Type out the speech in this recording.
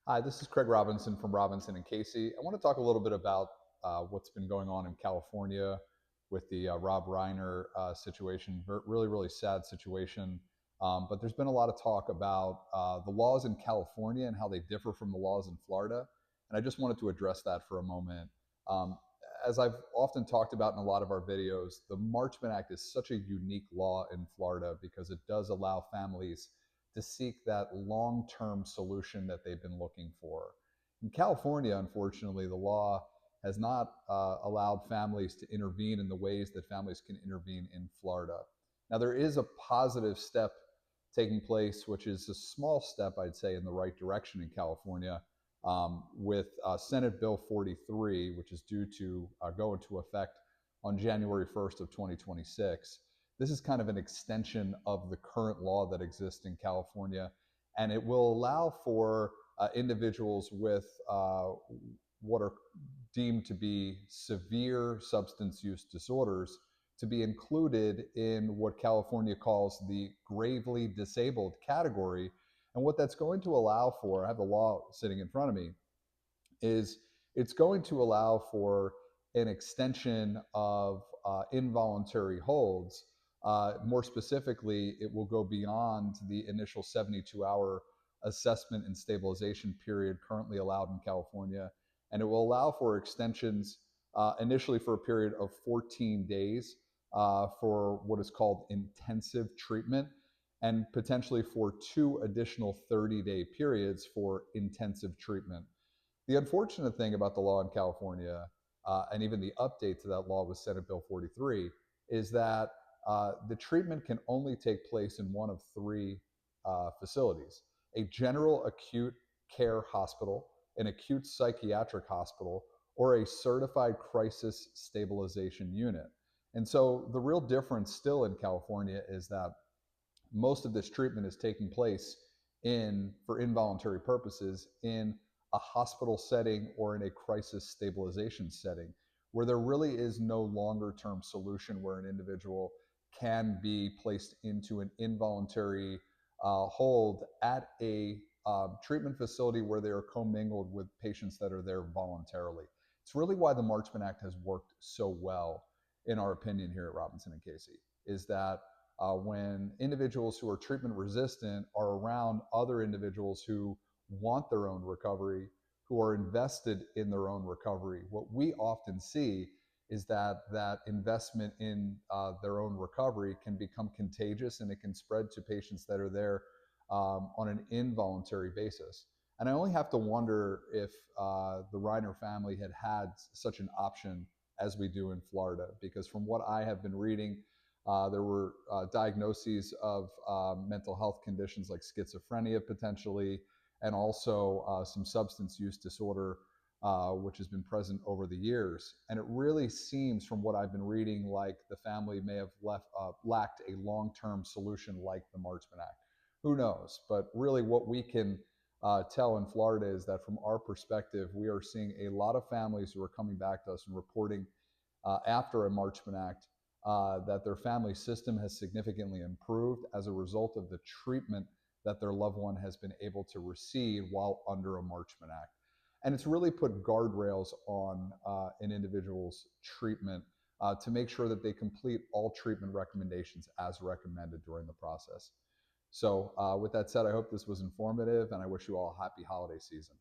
Hi, this is Craig Robinson from Robinson and Casey. I want to talk a little bit about what's been going on in California with the Rob Reiner situation. Really, really sad situation. But there's been a lot of talk about the laws in California and how they differ from the laws in Florida. And I just wanted to address that for a moment. Um, as I've often talked about in a lot of our videos, the Marchman Act is such a unique law in Florida because it does allow families to seek that long term solution that they've been looking for. In California, unfortunately, the law has not allowed families to intervene in the ways that families can intervene in Florida. Now, there is a positive step taking place, which is a small step, I'd say, in the right direction in California, with Senate Bill 43, which is due to go into effect on January 1st of 2026. This is kind of an extension of the current law that exists in California, and it will allow for individuals with what are deemed to be severe substance use disorders to be included in what California calls the gravely disabled category. And what that's going to allow for, I have the law sitting in front of me, is it's going to allow for an extension of involuntary holds. More specifically, it will go beyond the initial 72-hour assessment and stabilization period currently allowed in California. And it will allow for extensions initially for a period of 14 days for what is called intensive treatment, and potentially for 2 additional 30-day periods for intensive treatment. The unfortunate thing about the law in California, and even the update to that law with Senate Bill 43, is that the treatment can only take place in one of three facilities: a general acute care hospital, an acute psychiatric hospital, or a certified crisis stabilization unit. And so the real difference still in California is that most of this treatment is taking place for involuntary purposes, in a hospital setting or in a crisis stabilization setting, where there really is no longer term solution where an individual can be placed into an involuntary hold at a treatment facility where they are commingled with patients that are there voluntarily. It's really why the Marchman Act has worked so well, in our opinion, here at Robinson and Casey, is that when individuals who are treatment resistant are around other individuals who want their own recovery, who are invested in their own recovery, what we often see is that that investment in their own recovery can become contagious, and it can spread to patients that are there on an involuntary basis. And I only have to wonder if the Reiner family had had such an option as we do in Florida, because from what I have been reading, there were diagnoses of mental health conditions like schizophrenia potentially, and also some substance use disorder, which has been present over the years. And it really seems, from what I've been reading, like the family may have lacked a long-term solution like the Marchman Act. Who knows? But really, what we can tell in Florida is that from our perspective, we are seeing a lot of families who are coming back to us and reporting after a Marchman Act that their family system has significantly improved as a result of the treatment that their loved one has been able to receive while under a Marchman Act. And it's really put guardrails on an individual's treatment to make sure that they complete all treatment recommendations as recommended during the process. So, with that said, I hope this was informative, and I wish you all a happy holiday season.